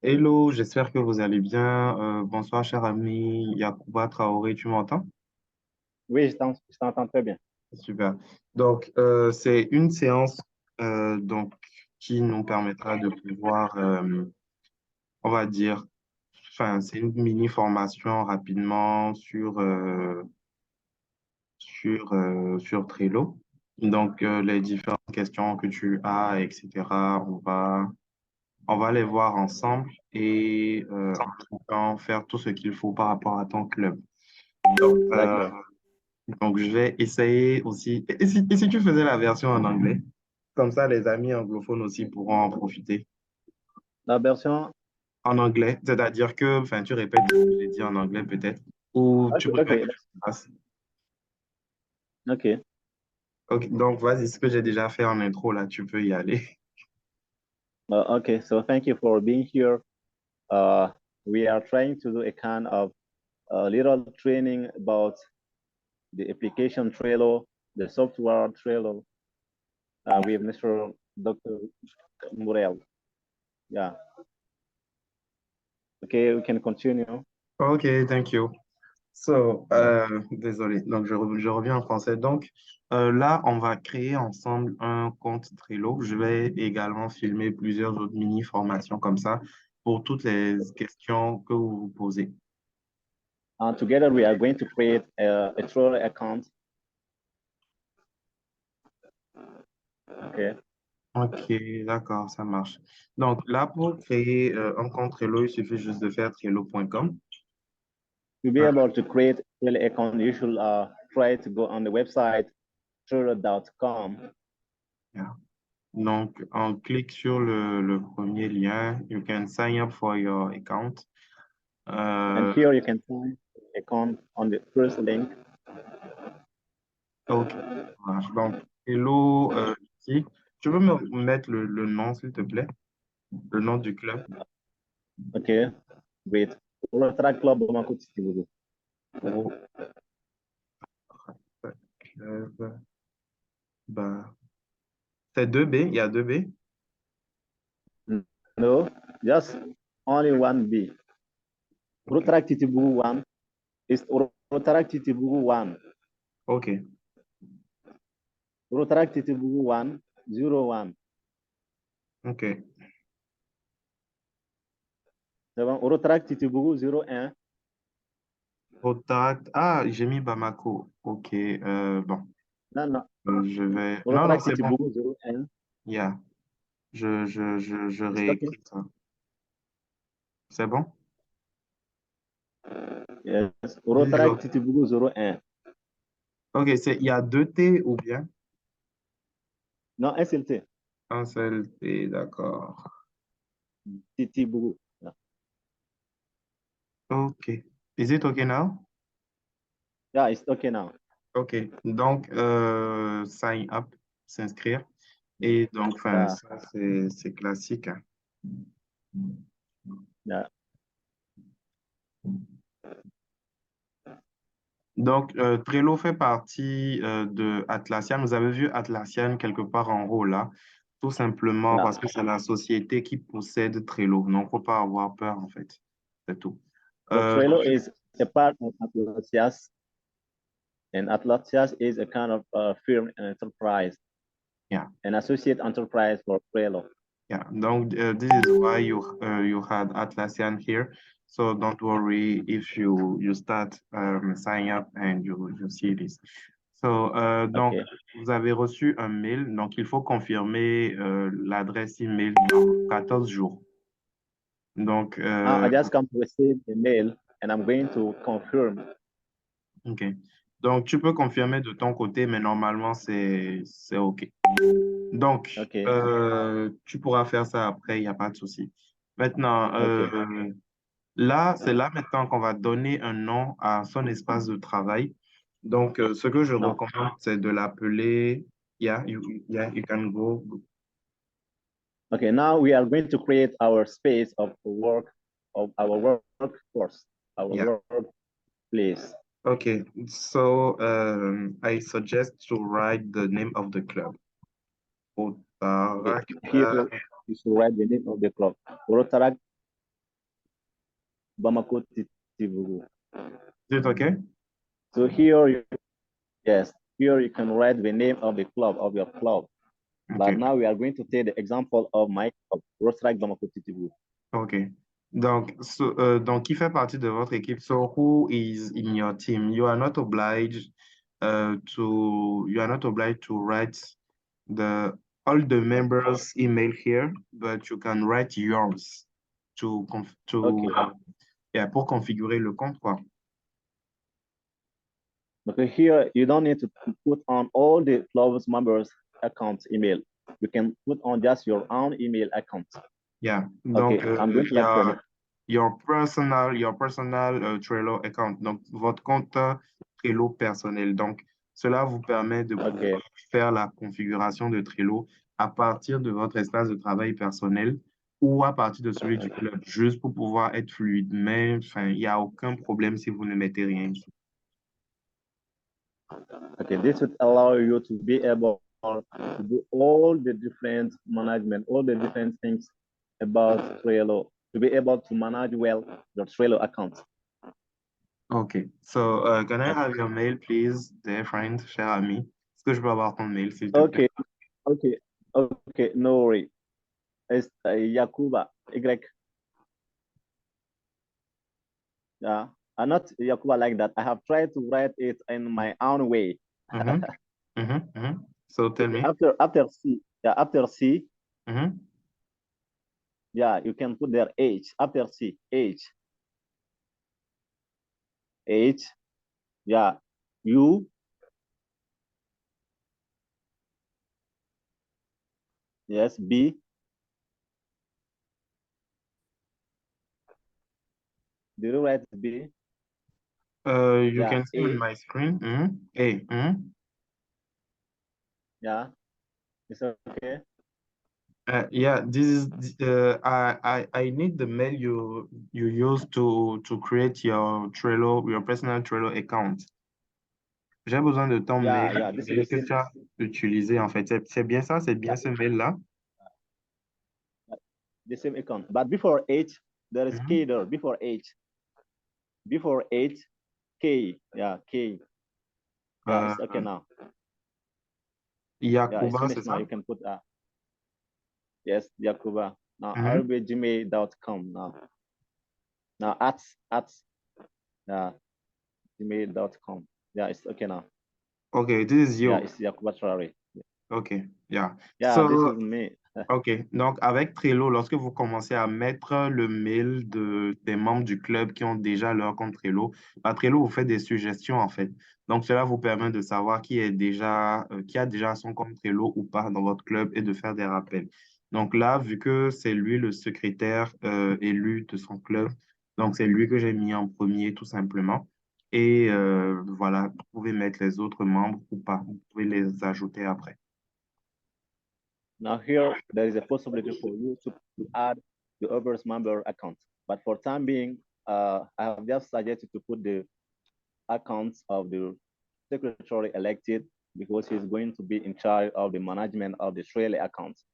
Hello, j'espère que vous allez bien. Bonsoir, cher ami Yacouba Traoré, tu m'entends? Oui, je t'entends très bien. Super. Donc, c'est une séance donc, qui nous permettra de pouvoir, on va dire, enfin, c'est une mini-formation rapidement sur Trello. Donc, les différentes questions que tu as, etc., on va les voir ensemble et en tout temps faire tout ce qu'il faut par rapport à ton club. Euh, D'accord. donc, je vais essayer aussi. Et si tu faisais la version en anglais? Comme ça, les amis anglophones aussi pourront en profiter. La version. En anglais, c'est-à-dire que, enfin, tu répètes ce que j'ai dit en anglais peut-être, ou Ok, tu ok, préfères que je fasse. ok. Ok, donc, vas-y, ce que j'ai déjà fait en intro, là, tu peux y aller. Okay, so thank you for being here. Uh, we are trying to do a kind of little training about the application Trello, the software Trello, with Mr. Dr. Murel. Yeah. Okay, we can continue. Ok, thank you. So, désolé, donc je reviens en français. Donc, là, on va créer ensemble un compte Trello. Je vais également filmer plusieurs autres mini-formations comme ça pour toutes les questions que vous vous posez. And together we are going to create a Trello account. Okay. Ok, d'accord, ça marche. Donc, là, pour créer un compte Trello, il suffit juste de faire trello.com. To be able to create a Trello account, you should try to go on the website Trello.com. Donc, on clique sur le premier lien. You can sign up for your account. And Euh, here you can find account on the first link. ok, ça marche. Donc, hello, ici. Tu peux me mettre le nom, s'il te plaît? Le nom du club. Okay, wait. Track Club Bamako Titibugu. Pro Club. Bah, c'est 2B, il y a 2B. No, just only one B. Ok, Track Titibugu 1 is Track Titibugu 1. ok, Track Titibugu 101. ok. C'est bon. Track Titibugu 01. Contact. Ah, j'ai mis Bamako. Ok, bon. Non, non. Je vais. Non, non, Track c'est bon. Titibugu 01. Yeah. Je It's okay. réécris ça. C'est bon? Yes. Dis Track donc. Titibugu 01. Ok, il y a deux T ou bien Non, SLT. un seul T, d'accord. Titibugu. Ok. Is it okay now? Yeah, it's okay now. Ok. Donc, sign up, s'inscrire. Et donc, enfin, Yeah, ça, c'est classique, hein. yeah. Donc, Trello fait partie de Atlassian. Vous avez vu Atlassian quelque part en haut là, tout simplement Yeah. parce que c'est la société qui possède Trello. Donc, il ne faut pas avoir peur en fait. C'est tout. So Euh, Trello is a part of Atlassias, and Atlassias is a kind of firm and enterprise, yeah, an associate enterprise for Trello. yeah. Donc, this is why you had Atlassian here. So don't worry if you start signing up and you see this. So, donc, Okay. vous avez reçu un mail. Donc, il faut confirmer l'adresse email dans 14 jours. Donc, I just come to receive the mail, and I'm going to confirm. OK. Donc, tu peux confirmer de ton côté, mais normalement, c'est OK. Donc, Okay. tu pourras faire ça après, il n'y a pas de souci. Maintenant, Okay. là, c'est là maintenant qu'on va donner un nom à son espace de travail. Donc, ce que je Now, recommande, c'est de l'appeler, yeah, you can go. okay. Now we are going to create our space of work, of our workforce, Yeah. our workplace. Okay. So, I suggest to write the name of the club. Okay. Here Otarak, you should write the name of the club. Rotaract Bamako Titibu. Is it okay? So here, yes, here you can write the name of the club, of your club. But Okay. now we are going to take the example of my club, Rotaract Bamako Titibu. Okay. Donc, qui fait partie de votre équipe? So, who is in your team? You are not obliged to write the all the members' email here, but you can write yours Okay. yeah, pour configurer le compte, quoi. Okay, here you don't need to put on all the club's members' account email. You can put on just your own email account. Yeah. Okay, Donc, I'm going to il y write for a your personal Trello account. Donc, votre compte Trello personnel. Donc, cela vous permet de pouvoir Okay. faire la configuration de Trello à partir de votre espace de travail personnel ou à partir de celui du club, juste pour pouvoir être fluide. Mais, enfin, il n'y a aucun problème si vous ne mettez rien ici. Okay, this would allow you to be able to do all the different management, all the different things about Trello, to be able to manage well your Trello account. OK. So, can I have your mail, please, dear friend, cher ami? Est-ce que je peux avoir ton mail, s'il te plaît? Okay, okay, no worry. It's Yakuba, Y. Yeah, I'm not Yakuba like that. I have tried to write it in my own way. Mm-hmm. Mm-hmm. Mm-hmm. So, tell me. After C, yeah, after C, Mm-hmm. yeah, you can put their age. After C, age, yeah, U, yes, B. Do you write B? You Yeah, can see on my screen. Mm-hmm. A. Mm-hmm. yeah, it's okay. Yeah, this is I need the mail you use to create your Trello, your personal Trello account. J'ai besoin de ton Yeah, mail yeah, this is the que same, tu as utilisé en fait. C'est bien ça, c'est bien yeah, ce mail-là. the same account. But before H, there is K Mhm. there. Before H, K, yeah, K. Yeah, Euh, it's okay now. Yeah, it's Yakuba, c'est finished now. ça? You can put yes, Yakuba. Now Mhm. rbgmail.com now. Now at gmail.com. Yeah, it's okay now. Okay, this is Yeah, you. it's Yakuba Traore. Okay, yeah. Yeah, this So is me. OK. Donc, avec Trello, lorsque vous commencez à mettre le mail des membres du club qui ont déjà leur compte Trello, bah, Trello vous fait des suggestions, en fait. Donc, cela vous permet de savoir qui a déjà son compte Trello ou pas dans votre club et de faire des rappels. Donc là, vu que c'est lui le secrétaire élu de son club, donc c'est lui que j'ai mis en premier, tout simplement. Et voilà, vous pouvez mettre les autres membres ou pas. Vous pouvez les ajouter après. Now here, there is a possibility for you to add the others member account. But for time being, I have just suggested to put the accounts of the secretary elected because he's going to be in charge of the management of the Israeli accounts.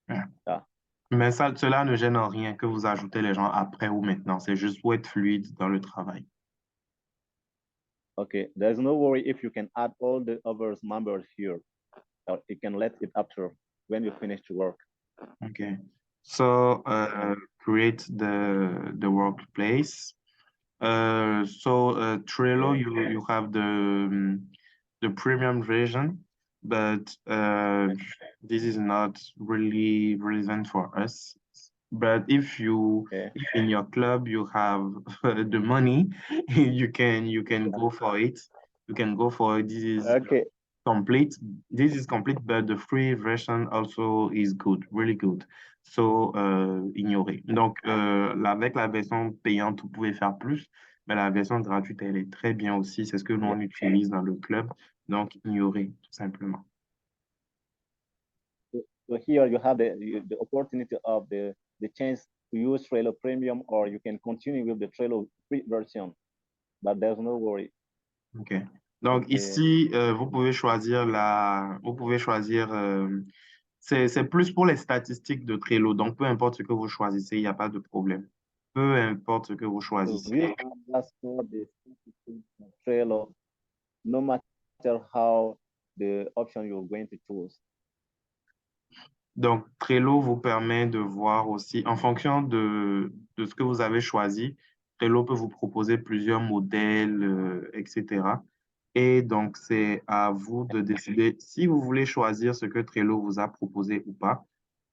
Yeah. Mais ça, cela ne gêne en rien que vous ajoutez les gens après ou maintenant. C'est juste pour être fluide dans le travail. Okay. There's no worry if you can add all the others members here. Or you can let it after when you finish to work. Okay. So create the workplace. Trello, Okay. you have the premium version, but this is not really relevant for us. But if Okay. in your club you have the money, you can go for it. You can go for it. Okay. Complete. This is complete, but the free version also is good, really good. So, ignorez. Donc, avec la version payante, vous pouvez faire plus, mais la version gratuite, elle est très bien aussi. C'est ce que nous, Yeah. on utilise dans le club. Donc, ignorez, tout simplement. So here you have the opportunity of the chance to use Trello Premium, or you can continue with the Trello free version. But there's no worry. OK. Donc, Okay. ici, vous pouvez choisir, c'est plus pour les statistiques de Trello. Donc, peu importe ce que vous choisissez, il n'y a pas de problème. peu importe ce que vous So choisissez. this app does for the Trello, no matter how the option you're going to choose. Donc, Trello vous permet de voir aussi, en fonction de ce que vous avez choisi, Trello peut vous proposer plusieurs modèles, etc. Et donc, c'est à vous de décider si vous voulez choisir ce que Trello vous a proposé ou pas.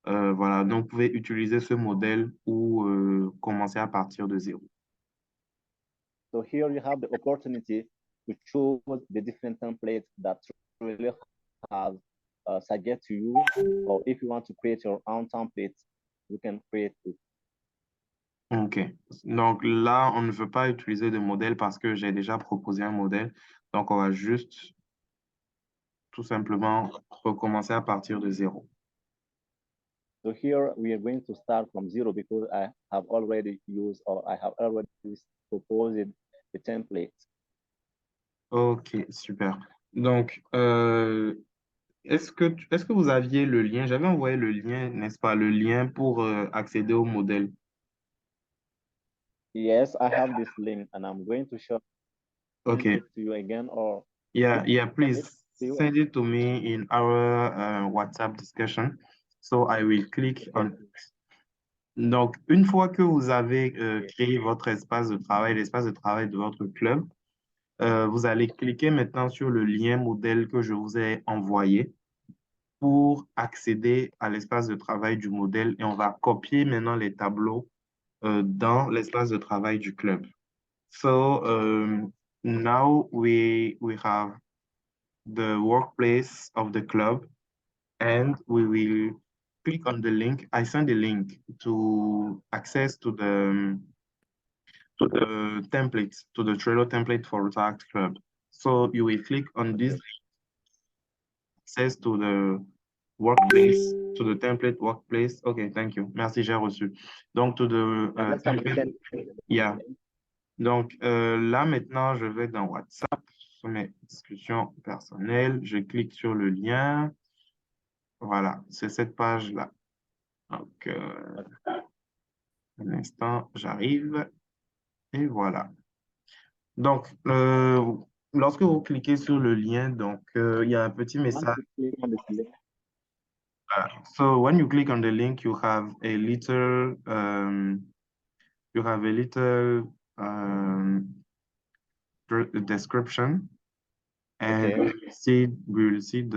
Voilà, donc vous pouvez utiliser ce modèle ou commencer à partir de zéro. So here you have the opportunity to choose the different templates that Trello has suggest to you, or if you want to create your own templates, you can create it. OK. Donc là, on ne veut pas utiliser de modèle parce que j'ai déjà proposé un modèle. Donc, on va juste tout simplement recommencer à partir de zéro. So here we are going to start from zero because I have already used or I have already proposed the template. OK, super. Donc, est-ce que vous aviez le lien? J'avais envoyé le lien, n'est-ce pas? Le lien pour accéder au modèle. Yes, I have this link and I'm going to show OK. it to you again, or Yeah, send it please to you. send it to me in our WhatsApp discussion. So I will click Okay. on. Donc, une fois que vous avez Okay. créé votre espace de travail, l'espace de travail de votre club, vous allez cliquer maintenant sur le lien modèle que je vous ai envoyé pour accéder à l'espace de travail du modèle et on va copier maintenant les tableaux dans l'espace de travail du club. So now we have the workplace of the club and we will click on the link. I send the link to access to the template, to the Trello template for Rotaract Club. So you will click on this Okay. access to the workplace, to the template workplace. Okay, thank you. Merci, j'ai reçu. Donc, to the That's template, yeah. Donc, là, maintenant, je vais dans WhatsApp, sur mes discussions personnelles. Je clique sur le lien. Voilà, c'est cette page-là. Donc, un instant, j'arrive. Et voilà. Donc, lorsque vous cliquez sur le lien, donc, il y a un petit Once message. you click on this link, So when you click on the link, you have a little description, and okay. we will see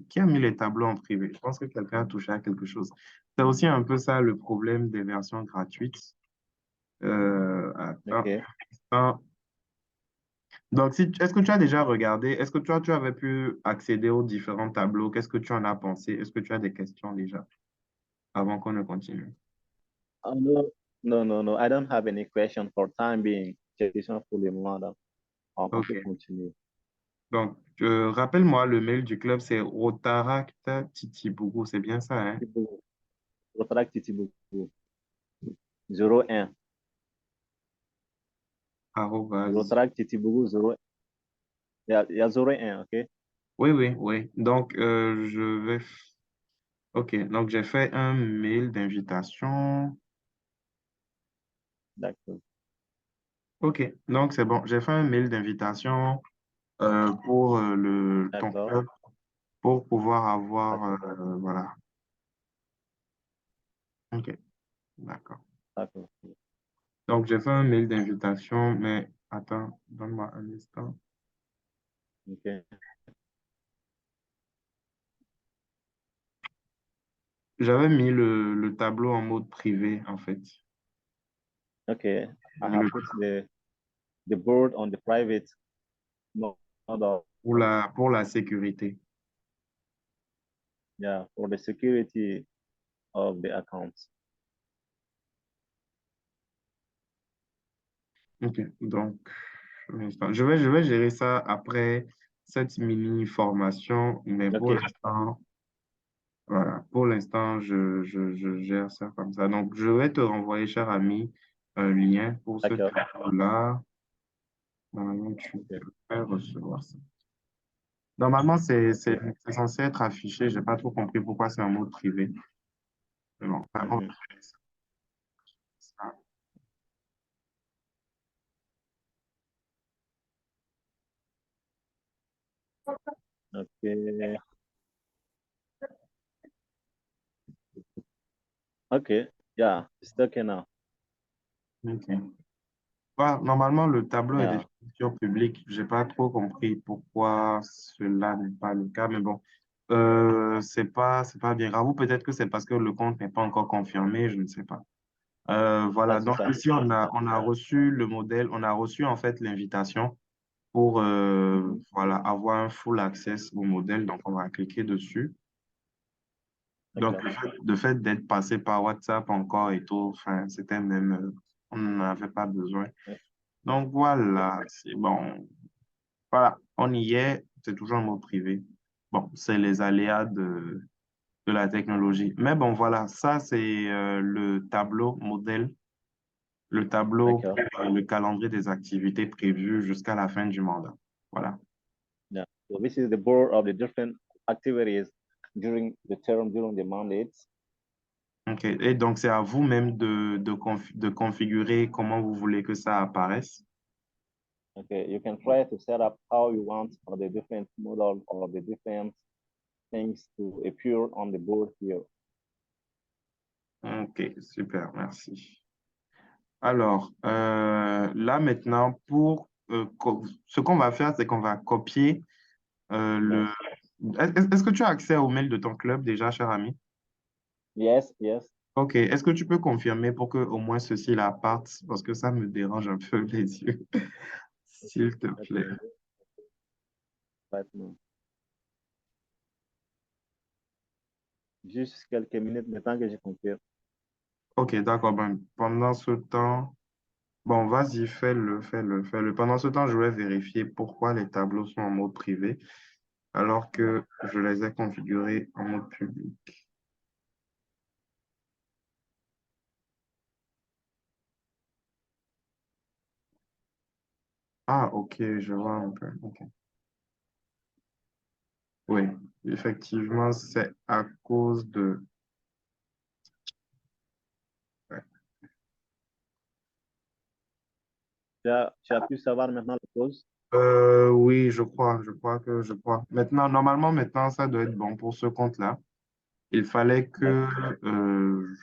qui a mis les tableaux en privé? Je pense que quelqu'un a touché à quelque chose. C'est aussi un peu ça le problème des versions gratuites. Attends, Okay. attends. Donc, est-ce que tu as déjà regardé, est-ce que tu avais pu accéder aux différents tableaux? Qu'est-ce que tu en as pensé? Est-ce que tu as des questions déjà avant qu'on ne continue? No, no. I don't have any question for time being. Question for the model. On OK. peut continuer. Donc, rappelle-moi, le mail du club, c'est Rotaracta Titibougou, c'est bien ça, hein? Rotaract Titibu 01. Arrobase. Rotaract Titibu 0. Il y a 01, ok? Oui. Donc, OK, donc j'ai fait un mail d'invitation. D'accord. OK, donc c'est bon. J'ai fait un mail d'invitation pour ton D'accord. club pour pouvoir avoir, D'accord. voilà. OK, d'accord. D'accord. Donc, j'ai fait un mail d'invitation, mais attends, donne-moi un instant. Ok. J'avais mis le tableau en mode privé, en fait. Okay. I have Le- put the board on the private mode. pour la sécurité. Yeah, for the security of the accounts. OK, donc, un instant. Je vais gérer ça après cette mini-formation, mais pour Okay. l'instant, voilà, pour l'instant, je gère ça comme ça. Donc, je vais te renvoyer, cher ami, un lien pour ce D'accord. tableau-là. Normalement, tu Okay. devrais recevoir ça. Normalement, Okay. c'est censé être affiché. Je n'ai pas trop compris pourquoi c'est un mode privé. Mais bon, par contre, Mhm. ça. Okay. Okay. Yeah, it's okay now. Ok. Normalement, le tableau est des Yeah. figures publiques. J'ai pas trop compris pourquoi cela n'est pas le cas, mais bon, c'est pas bien grave. Ou peut-être que c'est parce que le compte n'est pas encore confirmé, je ne sais pas. Ah, Voilà, c'est donc ça. ici, on a reçu le modèle, on a reçu en fait l'invitation pour Mhm. voilà, avoir un full access au modèle. Donc, on va cliquer dessus. Donc, D'accord. le fait d'être passé par WhatsApp encore et tout, enfin, c'était même, on n'en avait pas besoin. Ouais. Donc, voilà, c'est bon. Voilà, on y est, c'est toujours en mode privé. Bon, c'est les aléas de la technologie. Mais bon, voilà, ça, c'est le tableau modèle, le tableau pour D'accord. le calendrier des activités prévues jusqu'à la fin du mandat. Voilà. Yeah. So this is the board of the different activities during the term, during the mandates. OK. Et donc, c'est à vous-même de configurer comment vous voulez que ça apparaisse. Okay. You can try to set up how you want for the different model or the different things to appear on the board here. OK, super, merci. Alors, là maintenant, pour ce qu'on va faire, c'est qu'on va copier le. Yes. Est-ce que tu as accès au mail de ton club déjà, cher ami? Yes. Yes. Ok, est-ce que tu peux confirmer pour que au moins ceci-là parte, parce que ça me dérange un peu les yeux, s'il te plaît. Okay. Right now. Juste quelques minutes maintenant que j'ai compris. Ok, d'accord. Ben, pendant ce temps, bon, vas-y, fais-le, fais-le, fais-le. Pendant ce temps, je vais vérifier pourquoi les tableaux sont en mode privé, alors que je les ai configurés en mode public. Ah, ok, je vois un peu. Ok. Oui, effectivement, c'est à cause de. Ouais. Tu as pu savoir maintenant la cause? Oui, je crois. Maintenant, normalement, maintenant, ça doit être bon pour ce compte-là. Il fallait que, D'accord.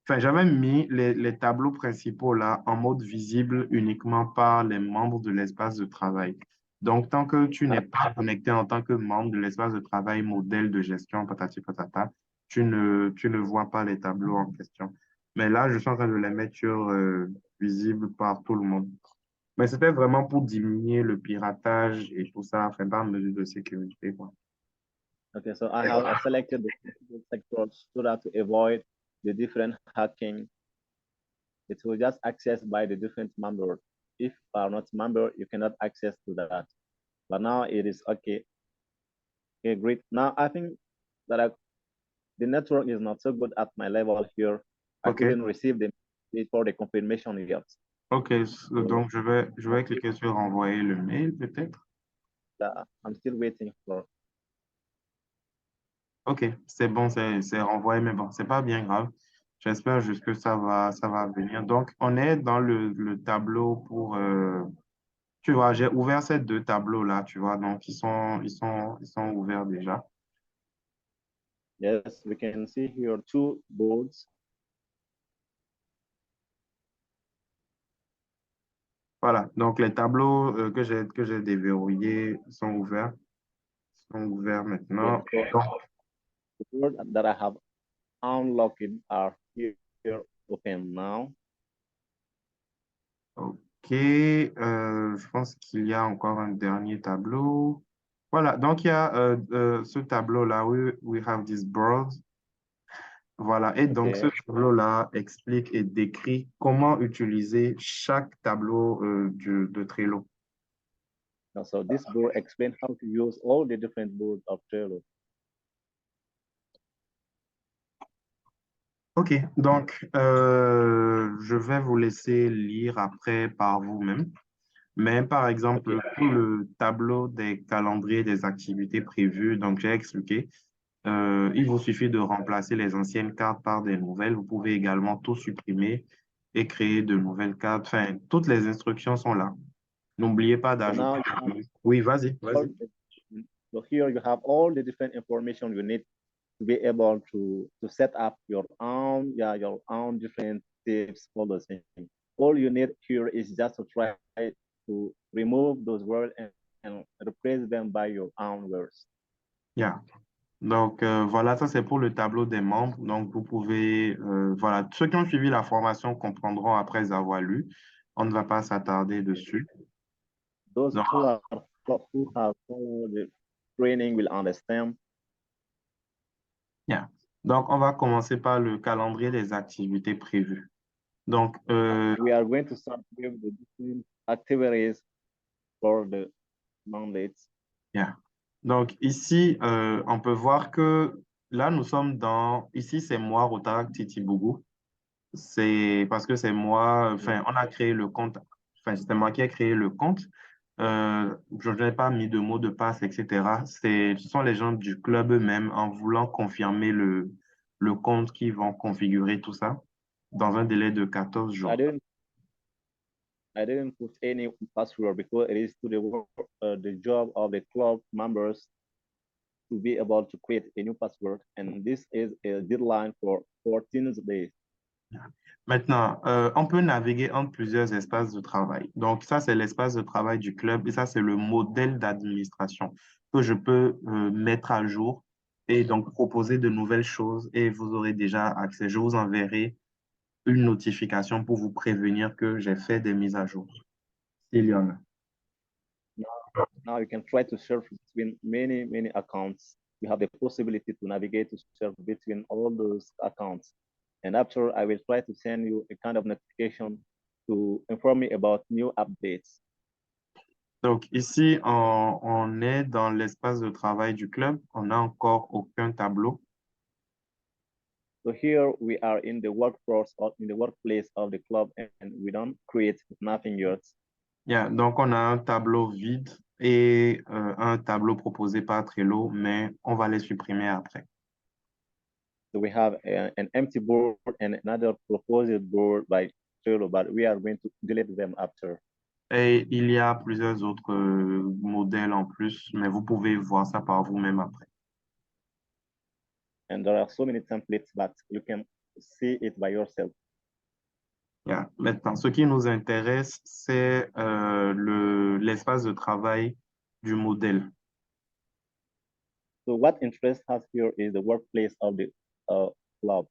enfin, j'avais mis les tableaux principaux là en mode visible uniquement par les membres de l'espace de travail. Donc, tant que tu n'es Ah, pas connecté en tant que membre de l'espace de travail, modèle de gestion, patati patata, tu ne vois pas les tableaux en question. Mais là, je suis en train de les mettre sur visible par tout le monde. Mais c'était vraiment pour diminuer le piratage et tout ça, enfin, par mesure de sécurité, quoi. okay, so I have selected the critical sectors so that to avoid the different hacking. It will just access by the different member. If you are not member, you cannot access to that. But now it is okay. Okay, great. Now I think that the network is not so good at my level here. I OK, couldn't receive the for the confirmation yet. OK. So Donc, je vais cliquer sur envoyer le mail, peut-être. I'm still waiting for. OK, c'est bon, c'est renvoyé, mais bon, c'est pas bien grave. J'espère juste que ça va venir. Donc, on est dans le tableau pour, tu vois, j'ai ouvert ces deux tableaux-là, tu vois, donc ils sont ouverts déjà. Yes, we can see here two boards. Voilà, donc les tableaux que j'ai déverrouillés sont ouverts Yeah, maintenant. so Donc, the board that I have unlocked are here open now. OK, je pense qu'il y a encore un dernier tableau. Voilà, donc il y a ce tableau-là, we have this board. Voilà, et donc ce Okay. tableau-là explique et décrit comment utiliser chaque tableau de Trello. So this board explains how to use all the different boards of Trello. OK, donc je vais vous laisser lire après par vous-même. Mais par Okay. exemple, pour le tableau des calendriers des activités prévues, donc j'ai expliqué, il vous suffit de remplacer les anciennes cartes par des nouvelles. Vous pouvez également tout supprimer et créer de nouvelles cartes. Enfin, toutes les instructions sont là. N'oubliez pas So now d'ajouter. you have Oui, vas-y, all vas-y. So here you have all the different information you need to be able to set up your own different tips, all those things. All you need here is just to try to remove those words and replace them by your own words. Yeah. Donc, voilà, ça c'est pour le tableau des membres. Donc, vous pouvez, voilà, ceux qui ont suivi la formation comprendront après avoir lu. On ne va pas s'attarder dessus. Those Donc, who have followed the training will understand. yeah. Donc, on va commencer par le calendrier des activités prévues. Donc, We are going to start with the different activities for the mandates. yeah. Donc, ici, on peut voir que là, nous sommes ici, c'est moi, Rotaract Titibougou. C'est parce que c'est moi, enfin, on a créé le compte, enfin, c'était moi qui ai créé le compte. Je n'ai pas mis de mot de passe, etc. Ce sont les gens du club eux-mêmes, en voulant confirmer le compte, qui vont configurer tout ça dans un délai de 14 jours. I didn't put any password because it is to the job of the club members to be able to create a new password, and this is a deadline for 14 days. Maintenant, on peut naviguer entre plusieurs espaces de travail. Donc, ça, c'est l'espace de travail du club et ça, c'est le modèle d'administration que je peux mettre à jour et donc proposer de nouvelles choses et vous aurez déjà accès. Je vous enverrai une notification pour vous prévenir que j'ai fait des mises à jour. Il y en a. Now you can try to surf between many accounts. You have the possibility to navigate to surf between all those accounts. And after, I will try to send you a kind of notification to inform me about new updates. Donc, ici, on est dans l'espace de travail du club. On n'a encore aucun tableau. So here we are in the workforce or in the workplace of the club, and we don't create nothing yet. Yeah, donc, on a un tableau vide et un tableau proposé par Trello, mais on va les supprimer après. So we have an empty board and another proposed board by Trello, but we are going to delete them after. Et il y a plusieurs autres modèles en plus, mais vous pouvez voir ça par vous-même après. And there are so many templates, but you can see it by yourself. Yeah. Maintenant, ce qui nous intéresse, c'est l'espace de travail du modèle. So what interests us here is the workplace of the club.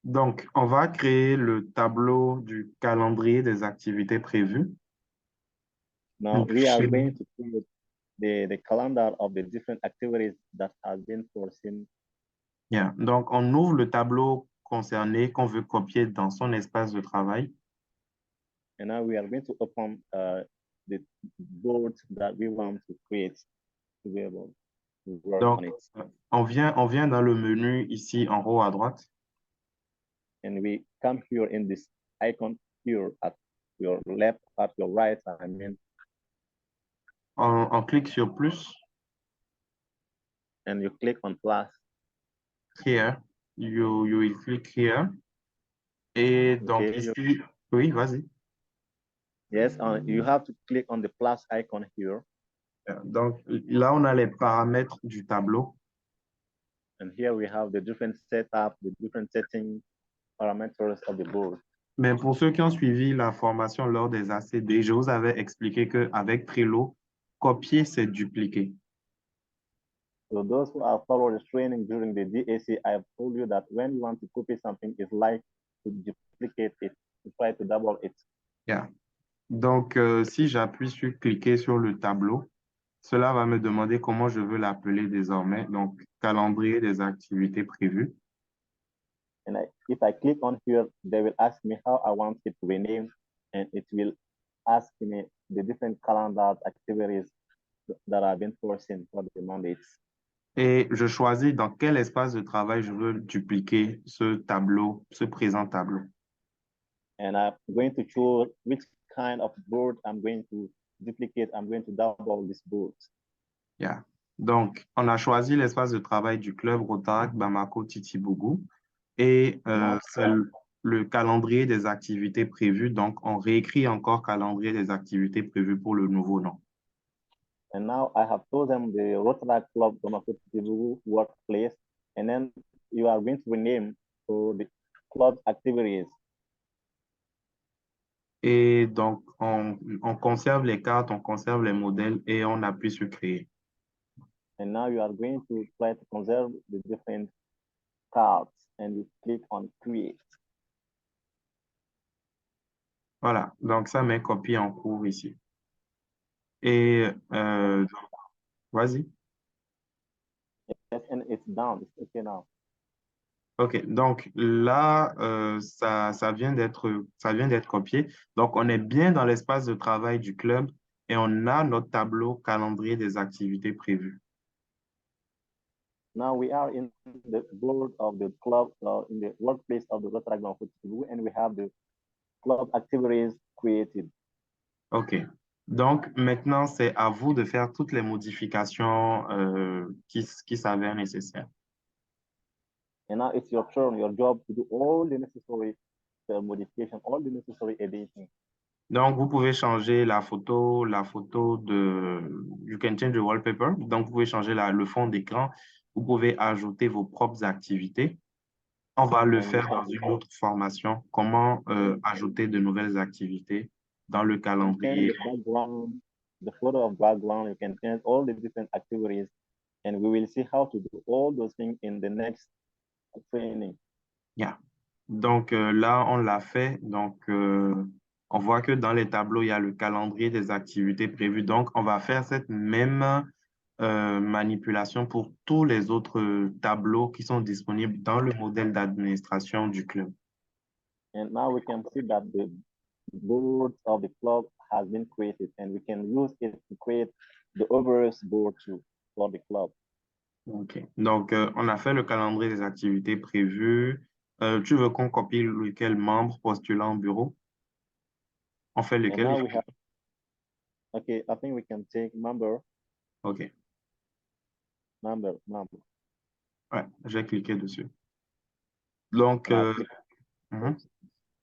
Donc, on va créer le tableau du calendrier des activités prévues. Now Donc, we are going to create the calendar of the different activities that have been foreseen. yeah. Donc, on ouvre le tableau concerné qu'on veut copier dans son espace de travail. And now we are going to open the board that we want to create to be able to work Donc, on it. on vient dans le menu ici en haut à droite. And we come here in this icon here at your left, at your right, I mean. On clique sur plus. And you click on plus. Here, you will click here. Et donc Okay, ici, oui, vas-y. Yes, you have to click on the plus icon here. Donc là, on a les paramètres du tableau. And here we have the different setup, the different setting parameters of the board. Mais pour ceux qui ont suivi la formation lors des ACD, je vous avais expliqué qu'avec Trello, copier, c'est dupliquer. So those who have followed the training during the DAC, I have told you that when you want to copy something, it's like to duplicate it, to try to double it. Yeah. Donc, si j'appuie sur cliquer sur le tableau, cela va me demander comment je veux l'appeler désormais. Donc, calendrier des activités prévues. And if I click on here, they will ask me how I want it to be named, and it will ask me the different calendar activities that have been foreseen for the mandates. Et je choisis dans quel espace de travail je veux dupliquer ce tableau, ce présent tableau. And I'm going to choose which kind of board I'm going to duplicate. I'm going to double this board. Yeah. Donc, on a choisi l'espace de travail du club Rotaract Bamako Titibougou. Et le calendrier des activités prévues. Donc, on réécrit encore calendrier des activités prévues pour le nouveau nom. And now I have told them the Rotaract Club Domakutubu workplace, and then you are going to rename to the club activities. Et donc, on conserve les cartes, on conserve les modèles et on appuie sur créer. And now you are going to try to conserve the different cards and you click on create. Voilà, donc ça met copie en cours ici. Et vas-y. Yes, and it's done. It's okay now. OK, donc là, ça vient d'être copié. Donc, on est bien dans l'espace de travail du club et on a notre tableau calendrier des activités prévues. Now we are in the board of the club, in the workplace of the Rotaract Domakutubu, and we have the club activities created. OK. Donc, maintenant, c'est à vous de faire toutes les modifications qui s'avèrent nécessaires. And now it's your turn, your job to do all the necessary modification, all the necessary editing. Donc, vous pouvez changer la photo you can change the wallpaper. Donc, vous pouvez changer le fond d'écran. Vous pouvez ajouter vos propres activités. On va le And you faire can dans une autre formation. Comment ajouter de nouvelles activités dans le you can change calendrier. the background, the photo of background, you can change all the different activities, and we will see how to do all those things in the next training. Yeah. Donc, là, on l'a fait. Donc, on voit que dans les tableaux, il y a le calendrier des activités prévues. Donc, on va faire cette même manipulation pour tous les autres tableaux qui sont disponibles dans le modèle d'administration du club. And now we can see that the board of the club has been created, and we can use it to create the others board too for the club. OK. Donc, on a fait le calendrier des activités prévues. Tu veux qu'on copie lequel membre postulant au bureau? On fait And lequel? now we have, okay, I think we can take member. OK. Member. Ouais, j'ai cliqué dessus. Donc, And I click. mhm.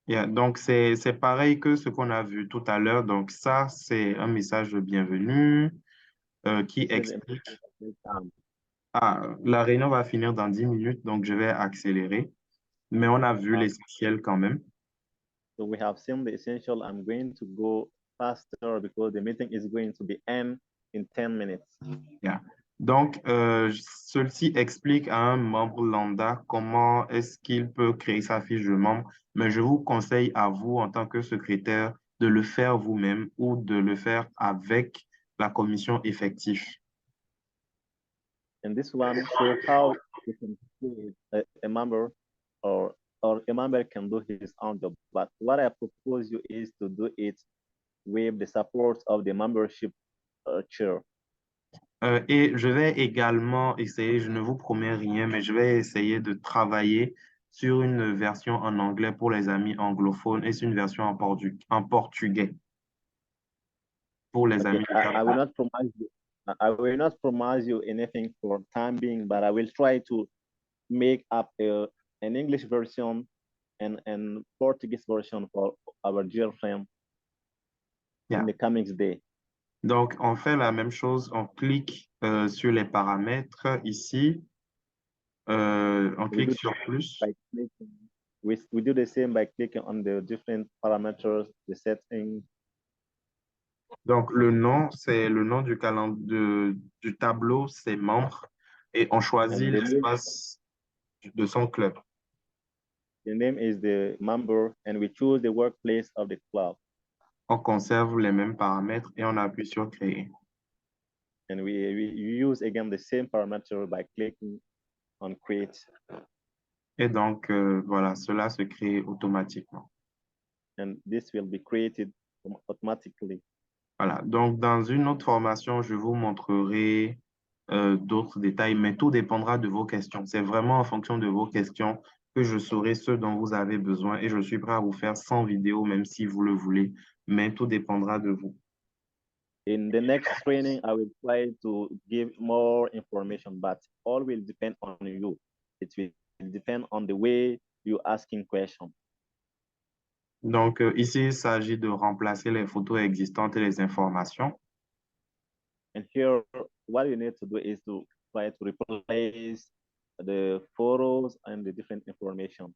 Yeah, donc, c'est pareil que ce qu'on a vu tout à l'heure. Donc, ça, c'est un message de bienvenue qui explique. Ah, la réunion va finir dans 10 minutes, donc je vais accélérer. Mais on a vu l'essentiel quand même. So we have seen the essential. I'm going to go faster because the meeting is going to be end in 10 minutes. Yeah. Donc, ceci explique à un membre lambda comment est-ce qu'il peut créer sa fiche de membre, mais je vous conseille à vous, en tant que secrétaire, de le faire vous-même ou de le faire avec la commission effective. And this one shows how you can create a member or a member can do his own job. But what I propose you is to do it with the support of the membership chair. Et je vais également essayer, je ne vous promets rien, mais je vais essayer de travailler sur une version en anglais pour les amis anglophones et sur une version en portugais pour les Okay, amis du I will Canada. not promise you. I will not promise you anything for time being, but I will try to make up an English version and Portuguese version for our dear friend Yeah. in the coming day. Donc, on fait la même chose, on clique sur les paramètres ici, on We clique do sur plus. by clicking, we do the same by clicking on the different parameters, the settings. Donc, le nom, c'est le nom du du tableau, c'est membre, et on choisit And l'espace de son club. the name is the member, and we choose the workplace of the club. On conserve les mêmes paramètres et on appuie sur créer. And we use again the same parameter by clicking on create. Et donc, voilà, cela se crée automatiquement. And this will be created automatically. Voilà, donc dans une autre formation, je vous montrerai d'autres détails, mais tout dépendra de vos questions. C'est vraiment en fonction de vos questions que je saurai ce dont vous avez besoin et je suis prêt à vous faire 100 vidéos, même si vous le voulez, mais tout dépendra de vous. In the next training, I will try to give more information, but all will depend on you. It will depend on the way you asking questions. Donc, ici, il s'agit de remplacer les photos existantes et les informations, And here, what you need to do is to try to replace the photos and the different information.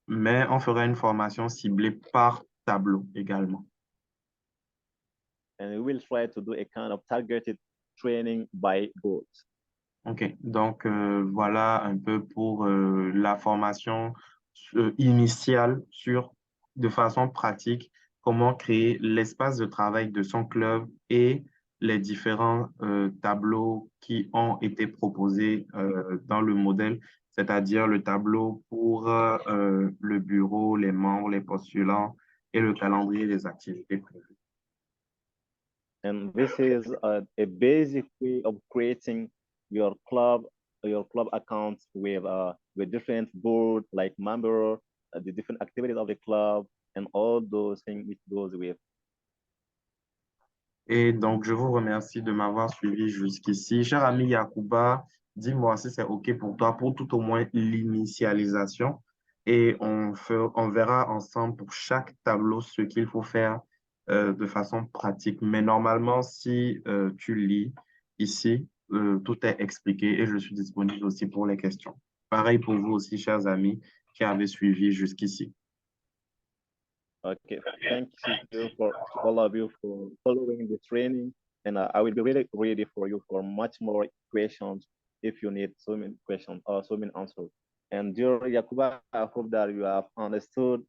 mais on fera une formation ciblée par tableau également. And we will try to do a kind of targeted training by boards. OK. Donc, voilà un peu pour la formation initiale sur, de façon pratique, comment créer l'espace de travail de son club et les différents tableaux qui ont été proposés dans le modèle, c'est-à-dire le tableau pour le bureau, les membres, les postulants et le calendrier des activités prévues. And this is a basic way of creating your club account with different board like member, the different activities of the club, and all those things it goes with. Et donc, je vous remercie de m'avoir suivi jusqu'ici. Cher ami Yacouba, dis-moi si c'est OK pour toi, pour tout au moins l'initialisation. Et on verra ensemble pour chaque tableau ce qu'il faut faire de façon pratique. Mais normalement, si tu lis ici, tout est expliqué et je suis disponible aussi pour les questions. Pareil pour vous aussi, chers amis qui avez suivi jusqu'ici. Okay, thank you for to all of you for following the training, and I will be really ready for you for much more questions if you need so many questions or so many answers. And dear Yakuba, I hope that you have understood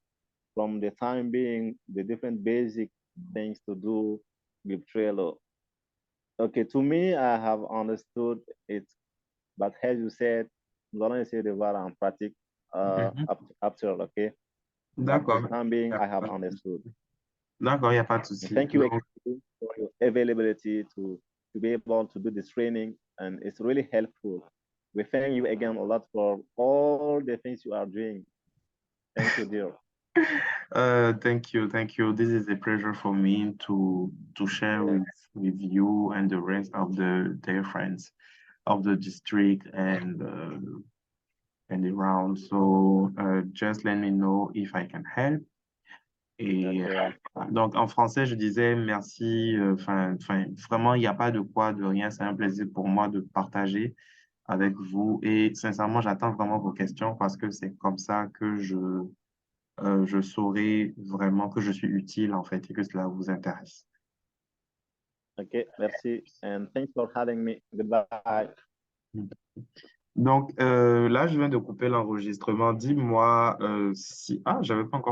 from the time being the different basic things to do with Trello. Okay, to me, I have understood it, but as you said, nous allons essayer de voir en pratique Mhm. after, okay? But for D'accord. the time being, I have understood. D'accord, il n'y a pas de And souci. thank you again for your availability to be able to do this training, and it's really helpful. We thank you again a lot for all the things you are doing. Thank you, dear. Thank you, thank you. This is a pleasure for me to share with you and the rest of the their friends of the district and around. So just let me know if I can help. Et Okay. donc en français, je disais merci. Enfin, vraiment, il n'y a pas de quoi, de rien. C'est un plaisir pour moi de partager avec vous. Et sincèrement, j'attends vraiment vos questions parce que c'est comme ça que je saurai vraiment que je suis utile en fait et que cela vous intéresse. Okay, merci. And thanks for having me. Goodbye. Donc là, je viens de couper l'enregistrement. Dis-moi si... Ah, j'avais pas encore